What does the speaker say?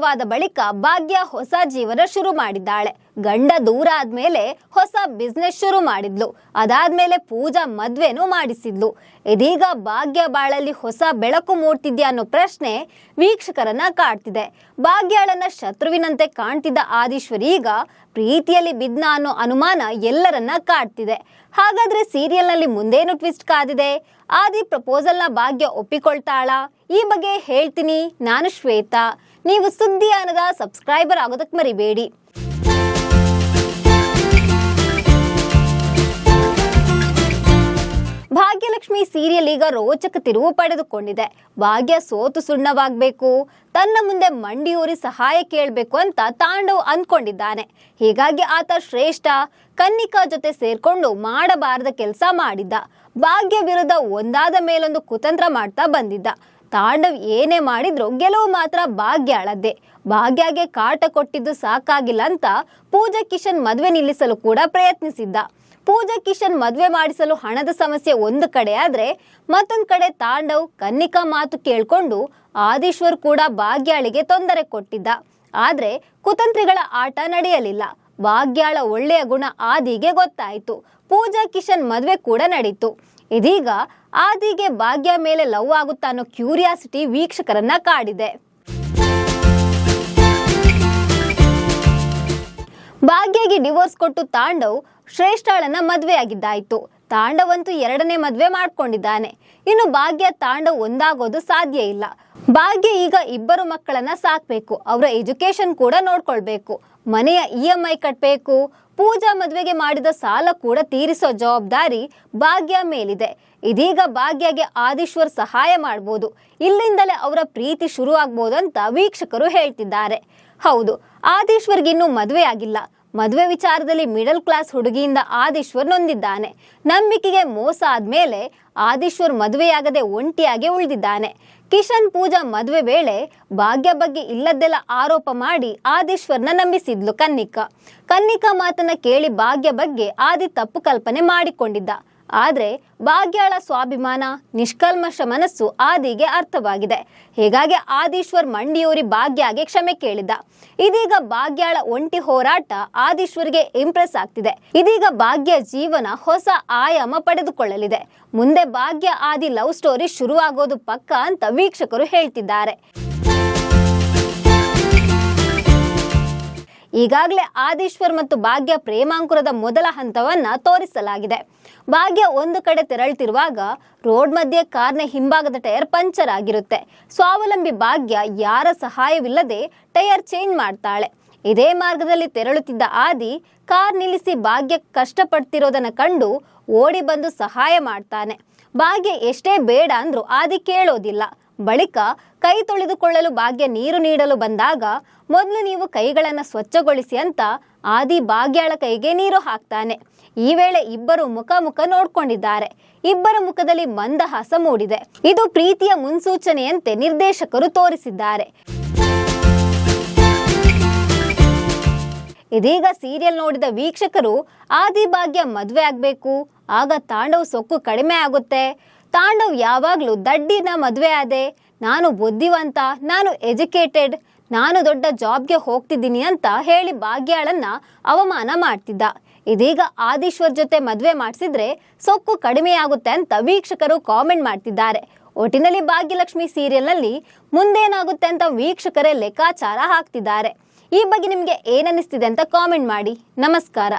ಮದುವೆಯಾದ ಬಳಿಕ ಭಾಗ್ಯ ಹೊಸ ಜೀವನ ಶುರು ಮಾಡಿದ್ದಾಳೆ. ಗಂಡ ದೂರ ಆದ್ಮೇಲೆ ಹೊಸ ಬಿಸ್ನೆಸ್ ಶುರು ಮಾಡಿದ್ಲು. ಅದಾದ್ಮೇಲೆ ಪೂಜಾ ಮದ್ವೆನೂ ಮಾಡಿಸಿದ್ಲು. ಇದೀಗ ಭಾಗ್ಯ ಬಾಳಲ್ಲಿ ಹೊಸ ಬೆಳಕು ಮೂಡ್ತಿದ್ಯಾ ಅನ್ನೋ ಪ್ರಶ್ನೆ ವೀಕ್ಷಕರನ್ನ ಕಾಡ್ತಿದೆ. ಭಾಗ್ಯಾಳನ್ನ ಶತ್ರುವಿನಂತೆ ಕಾಣ್ತಿದ್ದ ಆದೀಶ್ವರಿ ಈಗ ಪ್ರೀತಿಯಲ್ಲಿ ಬಿದ್ನ ಅನ್ನೋ ಅನುಮಾನ ಎಲ್ಲರನ್ನ ಕಾಡ್ತಿದೆ. ಹಾಗಾದ್ರೆ ಸೀರಿಯಲ್ ನಲ್ಲಿ ಮುಂದೇನು ಟ್ವಿಸ್ಟ್ ಕಾದಿದೆ? ಆದಿ ಪ್ರಪೋಸಲ್ನ ಭಾಗ್ಯ ಒಪ್ಪಿಕೊಳ್ತಾಳಾ? ಈ ಬಗ್ಗೆ ಹೇಳ್ತೀನಿ. ನಾನು ಶ್ವೇತಾ. ನೀವು ಸುದ್ದಿಯಾನದ ಸಬ್ಸ್ಕ್ರೈಬರ್ ಆಗೋದಕ್ಕೆ ಮರಿಬೇಡಿ. ಭಾಗ್ಯಲಕ್ಷ್ಮಿ ಸೀರಿಯಲ್ ಈಗ ರೋಚಕ ತಿರುವು ಪಡೆದುಕೊಂಡಿದೆ. ಭಾಗ್ಯ ಸೋತು ಸುಣ್ಣವಾಗಬೇಕು, ತನ್ನ ಮುಂದೆ ಮಂಡಿಯೂರಿ ಸಹಾಯ ಕೇಳಬೇಕು ಅಂತ ತಾಂಡವ್ ಅಂದ್ಕೊಂಡಿದ್ದಾನೆ. ಹೀಗಾಗಿ ಆತ ಶ್ರೇಷ್ಠ ಕನ್ನಿಕಾ ಜೊತೆ ಸೇರ್ಕೊಂಡು ಮಾಡಬಾರದ ಕೆಲಸ ಮಾಡಿದ್ದ. ಭಾಗ್ಯ ವಿರುದ್ಧ ಒಂದಾದ ಮೇಲೊಂದು ಕುತಂತ್ರ ಮಾಡ್ತಾ ಬಂದಿದ್ದ. ತಾಂಡವ್ ಏನೇ ಮಾಡಿದ್ರು ಗೆಲುವು ಮಾತ್ರ ಭಾಗ್ಯಾಳದ್ದೇ. ಭಾಗ್ಯಗೆ ಕಾಟ ಕೊಟ್ಟಿದ್ದು ಸಾಕಾಗಿಲ್ಲ ಅಂತ ಪೂಜಾ ಕಿಶನ್ ಮದುವೆ ನಿಲ್ಲಿಸಲು ಕೂಡ ಪ್ರಯತ್ನಿಸಿದ್ದ. ಪೂಜಾ ಕಿಶನ್ ಮದುವೆ ಮಾಡಿಸಲು ಹಣದ ಸಮಸ್ಯೆ ಒಂದು ಕಡೆ ಆದ್ರೆ, ಮತ್ತೊಂದು ಕಡೆ ತಾಂಡವ್ ಕನ್ನಿಕಾ ಮಾತು ಕೇಳ್ಕೊಂಡು ಆದೀಶ್ವರ್ ಕೂಡ ಭಾಗ್ಯಾಳಿಗೆ ತೊಂದರೆ ಕೊಟ್ಟಿದ್ದ. ಆದ್ರೆ ಕುತಂತ್ರಿಗಳ ಆಟ ನಡೆಯಲಿಲ್ಲ. ಭಾಗ್ಯಾಳ ಒಳ್ಳೆಯ ಗುಣ ಆದಿಗೆ ಗೊತ್ತಾಯಿತು. ಪೂಜಾ ಕಿಶನ್ ಮದುವೆ ಕೂಡ ನಡೀತು. ಇದೀಗ ಆದಿಗೆ ಭಾಗ್ಯ ಮೇಲೆ ಲವ್ ಆಗುತ್ತಾ ಅನ್ನೋ ಕ್ಯೂರಿಯಾಸಿಟಿ ವೀಕ್ಷಕರನ್ನ ಕಾಡಿದೆ. ಭಾಗ್ಯಗೆ ಡಿವೋರ್ಸ್ ಕೊಟ್ಟು ತಾಂಡವ್ ಶ್ರೇಷ್ಠಾಳನ್ನ ಮದುವೆಯಾಗಿದ್ದಾಯ್ತು. ತಾಂಡವ್ ಅಂತೂ ಎರಡನೇ ಮದುವೆ ಮಾಡ್ಕೊಂಡಿದ್ದಾನೆ. ಇನ್ನು ಭಾಗ್ಯ ತಾಂಡವ್ ಒಂದಾಗೋದು ಸಾಧ್ಯ ಇಲ್ಲ. ಭಾಗ್ಯ ಈಗ ಇಬ್ಬರು ಮಕ್ಕಳನ್ನ ಸಾಕ್ಬೇಕು, ಅವರ ಎಜುಕೇಶನ್ ಕೂಡ ನೋಡ್ಕೊಳ್ಬೇಕು, ಮನೆಯ EMI ಕಟ್ಟಬೇಕು, ಪೂಜಾ ಮದುವೆಗೆ ಮಾಡಿದ ಸಾಲ ಕೂಡ ತೀರಿಸೋ ಜವಾಬ್ದಾರಿ ಭಾಗ್ಯ ಮೇಲಿದೆ. ಇದೀಗ ಭಾಗ್ಯಗೆ ಆದೀಶ್ವರ್ ಸಹಾಯ ಮಾಡ್ಬೋದು. ಇಲ್ಲಿಂದಲೇ ಅವರ ಪ್ರೀತಿ ಶುರು ಆಗ್ಬೋದು ಅಂತ ವೀಕ್ಷಕರು ಹೇಳ್ತಿದ್ದಾರೆ. ಹೌದು, ಆದೀಶ್ವರ್ಗಿನ್ನೂ ಮದುವೆ ಆಗಿಲ್ಲ. ಮದುವೆ ವಿಚಾರದಲ್ಲಿ ಮಿಡಲ್ ಕ್ಲಾಸ್ ಹುಡುಗಿಯಿಂದ ಆದೀಶ್ವರ್ ನೊಂದಿದ್ದಾನೆ. ನಂಬಿಕೆಗೆ ಮೋಸ ಆದ್ಮೇಲೆ ಆದೀಶ್ವರ್ ಮದುವೆಯಾಗದೆ ಒಂಟಿಯಾಗಿ ಉಳಿದಿದ್ದಾನೆ. ಕಿಶನ್ ಪೂಜಾ ಮದುವೆ ವೇಳೆ ಭಾಗ್ಯ ಬಗ್ಗೆ ಇಲ್ಲದ್ದೆಲ್ಲ ಆರೋಪ ಮಾಡಿ ಆದೀಶ್ವರ್ನ ನಂಬಿಸಿದ್ಲು ಕನ್ನಿಕಾ ಮಾತನ್ನ ಕೇಳಿ ಭಾಗ್ಯ ಬಗ್ಗೆ ಆದಿ ತಪ್ಪು ಕಲ್ಪನೆ ಮಾಡಿಕೊಂಡಿದ್ದ. ಆದ್ರೆ ಭಾಗ್ಯಾಳ ಸ್ವಾಭಿಮಾನ, ನಿಷ್ಕಲ್ಮಶ ಮನಸ್ಸು ಆದಿಗೆ ಅರ್ಥವಾಗಿದೆ. ಹೀಗಾಗಿ ಆದೀಶ್ವರ್ ಮಂಡಿಯೂರಿ ಭಾಗ್ಯಗೆ ಕ್ಷಮೆ ಕೇಳಿದ್ದ. ಇದೀಗ ಭಾಗ್ಯಾಳ ಒಂಟಿ ಹೋರಾಟ ಆದೀಶ್ವರ್ಗೆ ಇಂಪ್ರೆಸ್ ಆಗ್ತಿದೆ. ಇದೀಗ ಭಾಗ್ಯ ಜೀವನ ಹೊಸ ಆಯಾಮ ಪಡೆದುಕೊಳ್ಳಲಿದೆ. ಮುಂದೆ ಭಾಗ್ಯ ಆದಿ ಲವ್ ಸ್ಟೋರಿ ಶುರುವಾಗೋದು ಪಕ್ಕ ಅಂತ ವೀಕ್ಷಕರು ಹೇಳ್ತಿದ್ದಾರೆ. ಈಗಾಗಲೇ ಆದೀಶ್ವರ್ ಮತ್ತು ಭಾಗ್ಯ ಪ್ರೇಮಾಂಕುರದ ಮೊದಲ ಹಂತವನ್ನ ತೋರಿಸಲಾಗಿದೆ. ಭಾಗ್ಯ ಒಂದು ಕಡೆ ತೆರಳುತ್ತಿರುವಾಗ ರೋಡ್ ಮಧ್ಯೆ ಕಾರ್ನ ಹಿಂಭಾಗದ ಟೈರ್ ಪಂಚರ್ ಆಗಿರುತ್ತೆ. ಸ್ವಾವಲಂಬಿ ಭಾಗ್ಯ ಯಾರ ಸಹಾಯವಿಲ್ಲದೆ ಟೈರ್ ಚೇಂಜ್ ಮಾಡ್ತಾಳೆ. ಇದೇ ಮಾರ್ಗದಲ್ಲಿ ತೆರಳುತ್ತಿದ್ದ ಆದಿ ಕಾರ್ ನಿಲ್ಲಿಸಿ ಭಾಗ್ಯ ಕಷ್ಟಪಡ್ತಿರೋದನ್ನ ಕಂಡು ಓಡಿ ಬಂದು ಸಹಾಯ ಮಾಡ್ತಾನೆ. ಭಾಗ್ಯ ಎಷ್ಟೇ ಬೇಡ ಅಂದ್ರೂ ಆದಿ ಕೇಳೋದಿಲ್ಲ. ಬಳಿಕ ಕೈ ತೊಳೆದುಕೊಳ್ಳಲು ಭಾಗ್ಯ ನೀರು ನೀಡಲು ಬಂದಾಗ ಮೊದಲು ನೀವು ಕೈಗಳನ್ನು ಸ್ವಚ್ಛಗೊಳಿಸಿ ಅಂತ ಆದಿ ಭಾಗ್ಯಾಳ ಕೈಗೆ ನೀರು ಹಾಕ್ತಾನೆ. ಈ ವೇಳೆ ಇಬ್ಬರು ಮುಖ ನೋಡ್ಕೊಂಡಿದ್ದಾರೆ. ಇಬ್ಬರ ಮುಖದಲ್ಲಿ ಮಂದಹಾಸ ಮೂಡಿದೆ. ಇದು ಪ್ರೀತಿಯ ಮುನ್ಸೂಚನೆಯಂತೆ ನಿರ್ದೇಶಕರು ತೋರಿಸಿದ್ದಾರೆ. ಇದೀಗ ಸೀರಿಯಲ್ ನೋಡಿದ ವೀಕ್ಷಕರು ಆದಿ ಭಾಗ್ಯ ಮದುವೆ ಆಗ್ಬೇಕು, ಆಗ ತಾಂಡವ್ ಸೊಕ್ಕು ಕಡಿಮೆ ಆಗುತ್ತೆ, ತಾಂಡವ್ ಯಾವಾಗ್ಲೂ ದಡ್ಡಿನ ಮದುವೆ ಆದೆ, ನಾನು ಬುದ್ಧಿವಂತ, ನಾನು ಎಜುಕೇಟೆಡ್, ನಾನು ದೊಡ್ಡ ಜಾಬ್ಗೆ ಹೋಗ್ತಿದ್ದೀನಿ ಅಂತ ಹೇಳಿ ಭಾಗ್ಯಾಳನ್ನ ಅವಮಾನ ಮಾಡ್ತಿದ್ದ. ಇದೀಗ ಆದೀಶ್ವರ್ ಜೊತೆ ಮದುವೆ ಮಾಡಿಸಿದ್ರೆ ಸೊಕ್ಕು ಕಡಿಮೆಯಾಗುತ್ತೆ ಅಂತ ವೀಕ್ಷಕರು ಕಾಮೆಂಟ್ ಮಾಡ್ತಿದ್ದಾರೆ. ಒಟ್ಟಿನಲ್ಲಿ ಭಾಗ್ಯಲಕ್ಷ್ಮಿ ಸೀರಿಯಲ್ನಲ್ಲಿ ಮುಂದೇನಾಗುತ್ತೆ ಅಂತ ವೀಕ್ಷಕರೇ ಲೆಕ್ಕಾಚಾರ ಹಾಕ್ತಿದ್ದಾರೆ. ಈ ಬಗ್ಗೆ ನಿಮಗೆ ಏನನ್ನಿಸ್ತಿದೆ ಅಂತ ಕಾಮೆಂಟ್ ಮಾಡಿ. ನಮಸ್ಕಾರ.